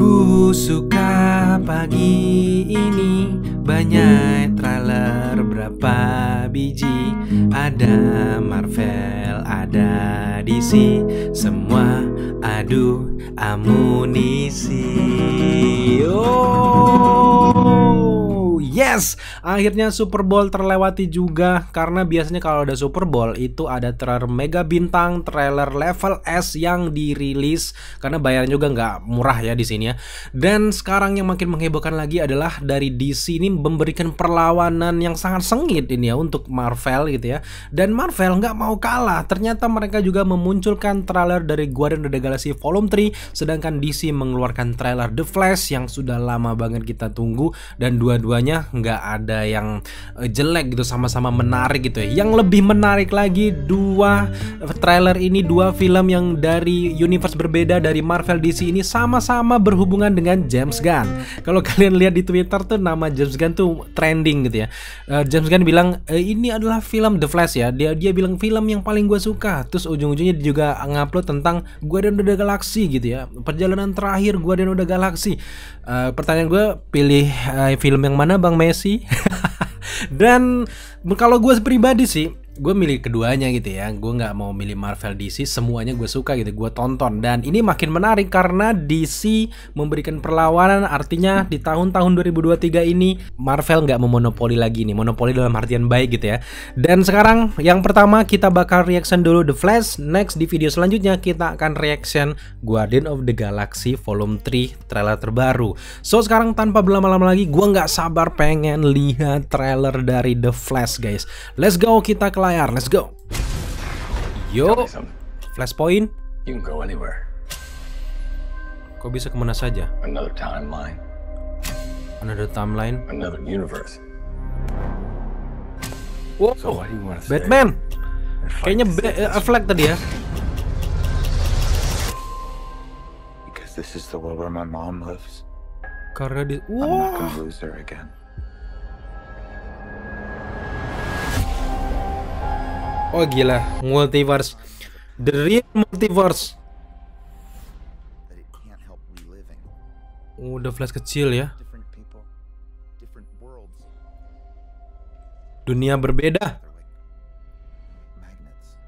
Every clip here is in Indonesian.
Ku suka pagi ini, banyak trailer berapa biji. Ada Marvel, ada DC, semua adu amunisi. Oh yes, akhirnya Super Bowl terlewati juga. Karena biasanya kalau ada Super Bowl itu ada trailer mega bintang, trailer level S yang dirilis. Karena bayarnya juga nggak murah ya di sini ya. Dan sekarang yang makin menghebohkan lagi adalah dari DC ini memberikan perlawanan yang sangat sengit ini ya untuk Marvel gitu ya. Dan Marvel nggak mau kalah. Ternyata mereka juga memunculkan trailer dari Guardians of the Galaxy Volume 3, sedangkan DC mengeluarkan trailer The Flash yang sudah lama banget kita tunggu, dan dua-duanya nggak ada yang jelek gitu, sama-sama menarik gitu ya. Yang lebih menarik lagi, dua trailer ini, dua film yang dari universe berbeda dari Marvel DC ini sama-sama berhubungan dengan James Gunn. Kalau kalian lihat di Twitter tuh nama James Gunn tuh trending gitu ya. James Gunn bilang ini adalah film The Flash ya. Dia bilang film yang paling gue suka. Terus ujung-ujungnya dia juga ngupload tentang Guardians of the Galaxy gitu ya. Perjalanan terakhir Guardians of the Galaxy. Pertanyaan gue, pilih film yang mana Bang Messi? Dan kalau gue pribadi sih, gue milih keduanya gitu ya. Gue nggak mau milih Marvel DC, semuanya gue suka gitu, gue tonton. Dan ini makin menarik karena DC memberikan perlawanan. Artinya di tahun-tahun 2023 ini Marvel nggak memonopoli lagi nih, monopoli dalam artian baik gitu ya. Dan sekarang yang pertama kita bakal reaction dulu The Flash. Next di video selanjutnya kita akan reaction Guardians of the Galaxy Volume 3 trailer terbaru. So sekarang tanpa berlama-lama lagi, gue nggak sabar pengen lihat trailer dari The Flash guys. Let's go, kita ke layar, let's go. Yo, Flashpoint. You can go anywhere. Kok bisa kemana saja? Another timeline. Another timeline. Another universe. Wow, So why do you want to stay? Batman. and fight Kayaknya to save this Affleck tadi ya. Because this is the world where my mom lives. Karena di I'm not wow. gonna lose her again. Oh gila, multiverse. The real multiverse. That it can't help reliving. Udah Flash kecil ya. Different people, different worlds. Dunia berbeda. They're like magnets.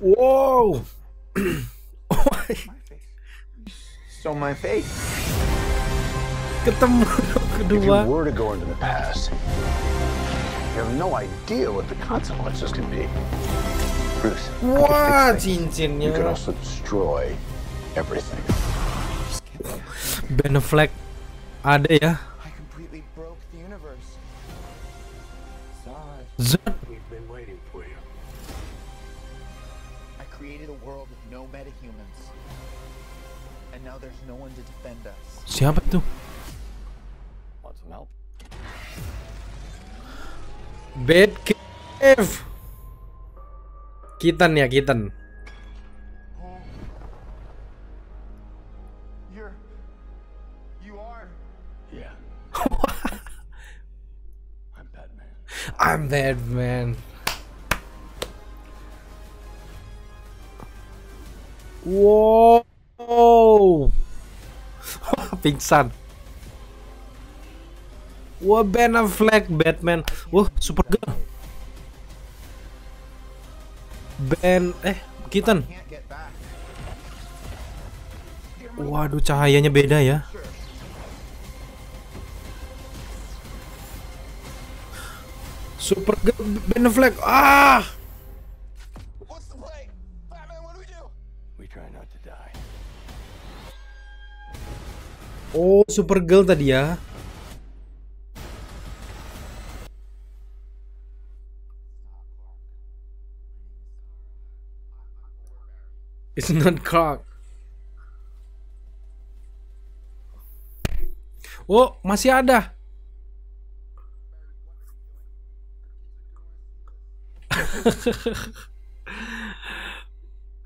Wow. My face. So my face. Ketemu If kedua. you were to go into the past, you have no idea what the consequences can be. Bruce, Wah, You can cincinnya. also destroy everything. Ben Affleck ada ya. I completely broke the universe. Sorry. Zod. We've been waiting for you. I created a world with no metahumans. And now there's no one to defend us. Siapa tuh? Want some help? Batcave. Kitan ya, Kitan. You are. Yeah. I'm Batman. I'm Batman. Wow. Pingsan. Wah, Ben Affleck Batman. Wah, Supergirl. Keaton. Can't get back. Waduh, cahayanya beda ya. Supergirl, Ben Affleck. Ah. What's the play? Batman, what do we do? We try not to die. Oh, Supergirl tadi ya. It's not Clark. Oh, masih ada.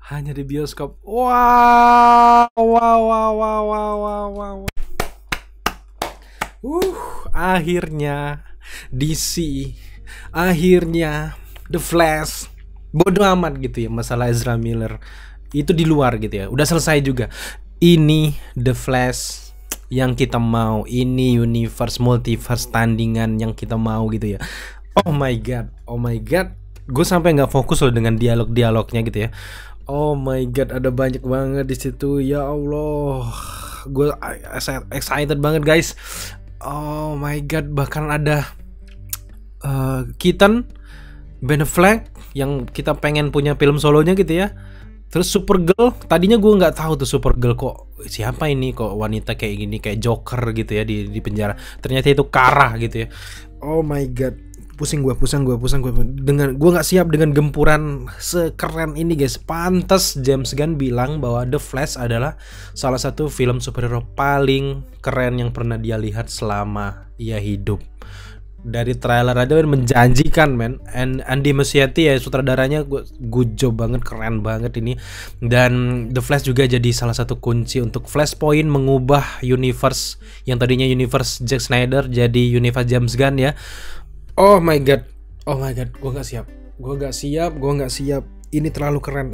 Hanya di bioskop. Wow, wow, wow, wow, wow, wow, wow. Akhirnya DC, akhirnya The Flash. Bodoh amat gitu ya masalah Ezra Miller. Itu di luar gitu ya. Udah selesai juga. Ini The Flash yang kita mau. Ini universe multiverse tandingan yang kita mau gitu ya. Oh my god. Gue sampai nggak fokus loh dengan dialognya gitu ya. Oh my god, ada banyak banget di situ. Ya Allah, gue excited banget guys. Oh my god, bahkan ada Keaton, Ben Affleck yang kita pengen punya film solonya gitu ya. Terus Supergirl, tadinya gue nggak tahu tuh Supergirl kok siapa ini, kok wanita kayak gini, kayak Joker gitu ya di penjara. Ternyata itu Kara gitu ya. Oh my god, pusing gue dengan gue nggak siap dengan gempuran sekeren ini guys. Pantas James Gunn bilang bahwa The Flash adalah salah satu film superhero paling keren yang pernah dia lihat selama ia hidup. Dari trailer aja menjanjikan men. Andy Muschietti ya sutradaranya, good job banget, keren banget ini. Dan The Flash juga jadi salah satu kunci untuk Flashpoint mengubah universe yang tadinya universe Zack Snyder jadi universe James Gunn ya. Oh my god, gue nggak siap. Ini terlalu keren.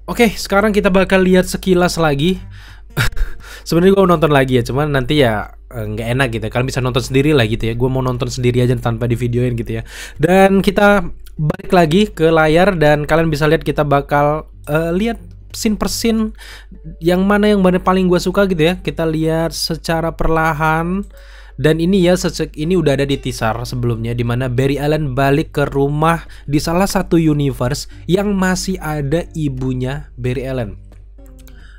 Oke, sekarang kita bakal lihat sekilas lagi. Sebenarnya gue nonton lagi ya, cuman nanti ya nggak enak gitu ya. Kalian bisa nonton sendiri lah gitu ya. Gue mau nonton sendiri aja tanpa di videoin gitu ya. Dan kita balik lagi ke layar dan kalian bisa lihat, kita bakal lihat scene per scene yang mana paling gue suka gitu ya. Kita lihat secara perlahan. Dan ini ya, ini udah ada di teaser sebelumnya, dimana Barry Allen balik ke rumah di salah satu universe yang masih ada ibunya Barry Allen.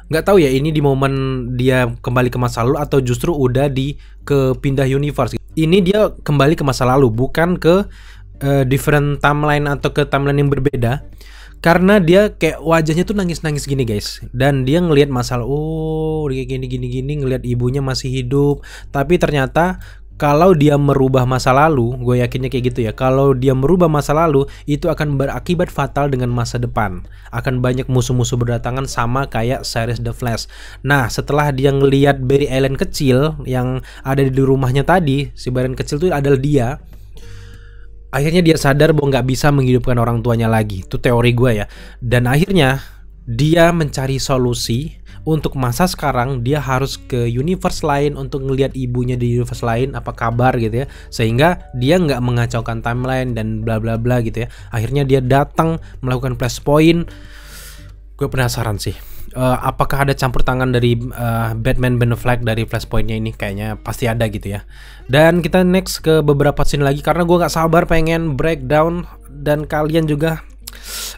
Nggak tahu ya ini di momen dia kembali ke masa lalu atau justru udah ke pindah universe. Ini dia kembali ke masa lalu, bukan ke different timeline atau ke timeline yang berbeda. Karena dia kayak wajahnya tuh nangis-nangis gini guys. Dan dia ngelihat masalah, oh dia gini ngelihat ibunya masih hidup. Tapi ternyata kalau dia merubah masa lalu, gue yakinnya kayak gitu ya. Kalau dia merubah masa lalu, itu akan berakibat fatal dengan masa depan. Akan banyak musuh-musuh berdatangan sama kayak series The Flash. Nah setelah dia ngelihat Barry Allen kecil yang ada di rumahnya tadi, si Barry Allen kecil itu adalah dia. Akhirnya dia sadar bahwa nggak bisa menghidupkan orang tuanya lagi. Itu teori gue ya. Dan akhirnya dia mencari solusi. Untuk masa sekarang dia harus ke universe lain untuk ngelihat ibunya di universe lain, apa kabar gitu ya. Sehingga dia nggak mengacaukan timeline dan bla bla bla gitu ya. Akhirnya dia datang melakukan Flashpoint. Gue penasaran sih. Apakah ada campur tangan dari Batman Ben Affleck dari Flashpoint-nya ini? Kayaknya pasti ada gitu ya. Dan kita next ke beberapa scene lagi karena gue nggak sabar pengen breakdown, dan kalian juga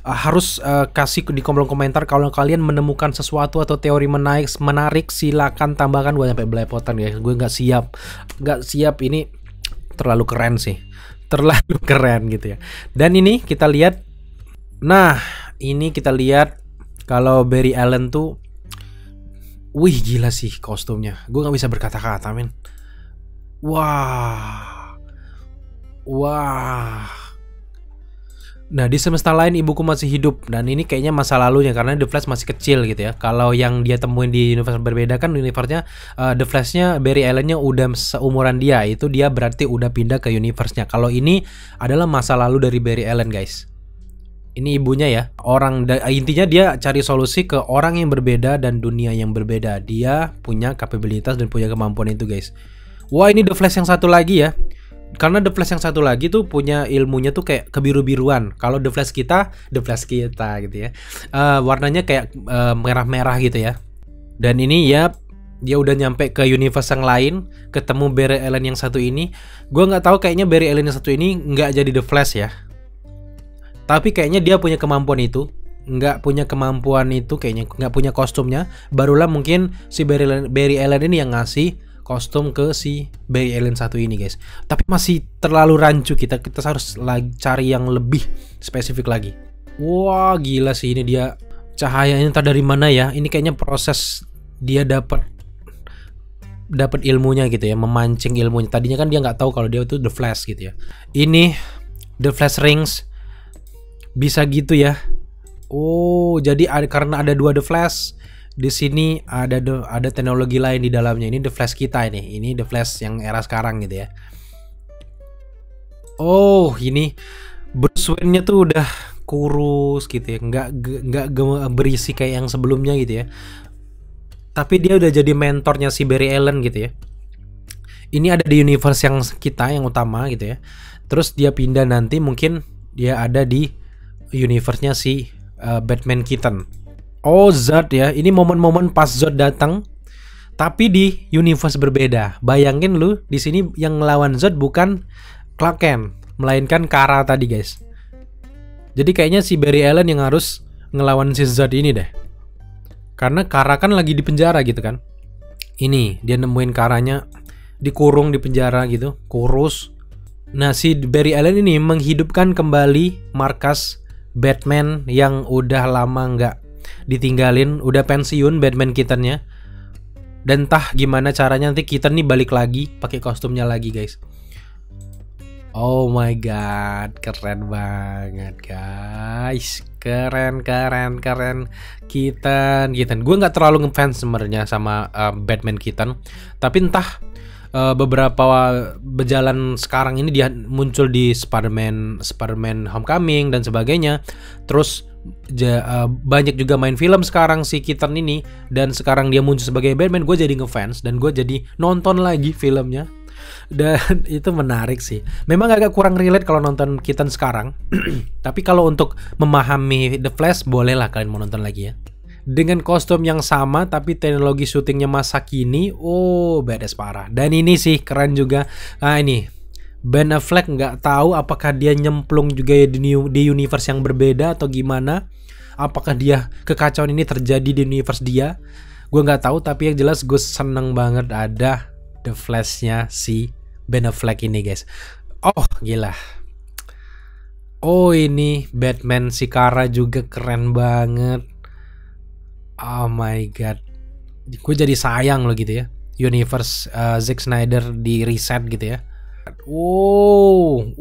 harus kasih di kolom komentar kalau kalian menemukan sesuatu atau teori menarik silakan tambahkan. Gue sampai belepotan ya. Gue nggak siap, ini terlalu keren sih, terlalu keren gitu ya. Dan ini kita lihat, kalau Barry Allen tuh, wih gila sih kostumnya. Gue nggak bisa berkata-kata men. Wah. Nah di semesta lain ibuku masih hidup. Dan ini kayaknya masa lalunya karena The Flash masih kecil gitu ya. Kalau yang dia temuin di universe berbeda kan universe-nya The Flash-nya Barry Allen-nya udah seumuran dia. Itu dia berarti udah pindah ke universe-nya. Kalau ini adalah masa lalu dari Barry Allen guys. Ini ibunya ya. Intinya dia cari solusi ke orang yang berbeda dan dunia yang berbeda. Dia punya kapabilitas dan punya kemampuan itu guys. Wah ini The Flash yang satu lagi ya. Karena The Flash yang satu lagi tuh punya ilmunya tuh kayak kebiru-biruan. Kalau The Flash kita gitu ya. Warnanya kayak merah-merah gitu ya. Dan ini ya dia udah nyampe ke universe yang lain, ketemu Barry Allen yang satu ini. Gue nggak tahu, kayaknya Barry Allen yang satu ini nggak jadi The Flash ya. Tapi kayaknya dia punya kemampuan itu. Nggak punya kemampuan itu, kayaknya nggak punya kostumnya. Barulah mungkin si Barry Allen ini yang ngasih kostum ke si Barry Allen satu ini guys. Tapi masih terlalu rancu, kita harus cari yang lebih spesifik lagi. Wah gila sih ini dia. Cahayanya entah dari mana ya. Ini kayaknya proses dia dapat ilmunya gitu ya, memancing ilmunya. Tadinya kan dia nggak tahu kalau dia itu The Flash gitu ya. Ini The Flash Rings bisa gitu ya. Oh, jadi karena ada dua The Flash di sini, ada teknologi lain di dalamnya. Ini The Flash kita ini. Ini The Flash yang era sekarang gitu ya. Oh, ini Bruce Wayne-nya tuh udah kurus gitu ya, nggak berisi kayak yang sebelumnya gitu ya. Tapi dia udah jadi mentornya si Barry Allen gitu ya. Ini ada di universe yang kita yang utama gitu ya. Terus dia pindah nanti mungkin dia ada di universe-nya si Batman Keaton. Oh Zod ya, ini momen-momen pas Zod datang, tapi di universe berbeda. Bayangin lu, di sini yang ngelawan Zod bukan Clark Kent, melainkan Kara tadi guys. Jadi kayaknya si Barry Allen yang harus ngelawan si Zod ini deh. Karena Kara kan lagi di penjara gitu kan. Ini dia nemuin Karanya dikurung di penjara gitu, kurus. Nah si Barry Allen ini menghidupkan kembali markas Batman yang udah lama nggak ditinggalin, udah pensiun Batman Keaton-nya. Dan entah gimana caranya nanti Keaton nih balik lagi pakai kostumnya lagi guys. Oh my god, keren banget guys, keren Keaton. Gue nggak terlalu ngefans sebenarnya sama Batman Keaton, tapi entah beberapa berjalan sekarang ini dia muncul di Spider-Man Homecoming dan sebagainya. Terus banyak juga main film sekarang si Keaton ini, dan sekarang dia muncul sebagai Batman. Gue jadi ngefans dan gue jadi nonton lagi filmnya. Dan itu menarik sih. Memang agak kurang relate kalau nonton Keaton sekarang. Tapi kalau untuk memahami The Flash, bolehlah kalian mau nonton lagi ya. Dengan kostum yang sama tapi teknologi syutingnya masa kini, oh badass parah. Dan ini sih keren juga. Nah ini Ben Affleck, nggak tahu apakah dia nyemplung juga ya di universe yang berbeda atau gimana. Apakah dia kekacauan ini terjadi di universe dia? Gue nggak tahu, tapi yang jelas gue seneng banget ada The Flash-nya si Ben Affleck ini guys. Oh gila. Oh ini Batman si Kara juga keren banget. Oh my god, gue jadi sayang loh gitu ya. Universe Zack Snyder di reset gitu ya. Wow,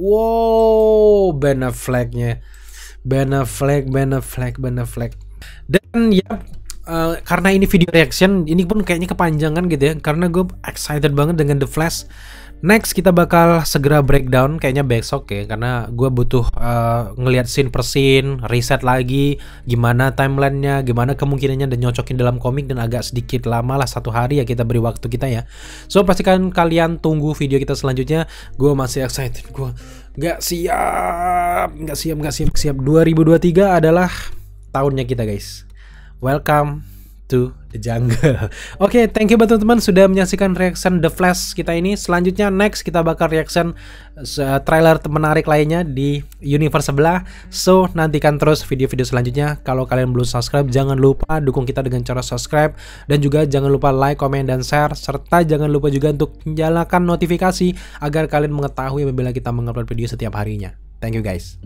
Ben Affleck-nya, Ben Affleck. Dan ya karena ini video reaction, ini pun kayaknya kepanjangan gitu ya. Karena gue excited banget dengan The Flash. Next kita bakal segera breakdown kayaknya besok ya, karena gue butuh ngelihat scene per scene, reset lagi gimana timelinenya, gimana kemungkinannya, dan nyocokin dalam komik. Dan agak sedikit lama lah, 1 hari ya kita beri waktu kita ya. So pastikan kalian tunggu video kita selanjutnya. Gue masih excited, gue nggak siap. 2023 adalah tahunnya kita guys. Welcome to the jungle. Oke, thank you buat teman-teman sudah menyaksikan reaction The Flash kita ini. Selanjutnya next kita bakal reaction trailer menarik lainnya di universe sebelah. So nantikan terus video-video selanjutnya. Kalau kalian belum subscribe, jangan lupa dukung kita dengan cara subscribe, dan juga jangan lupa like, komen, dan share, serta jangan lupa juga untuk nyalakan notifikasi agar kalian mengetahui apabila kita mengupload video setiap harinya. Thank you guys.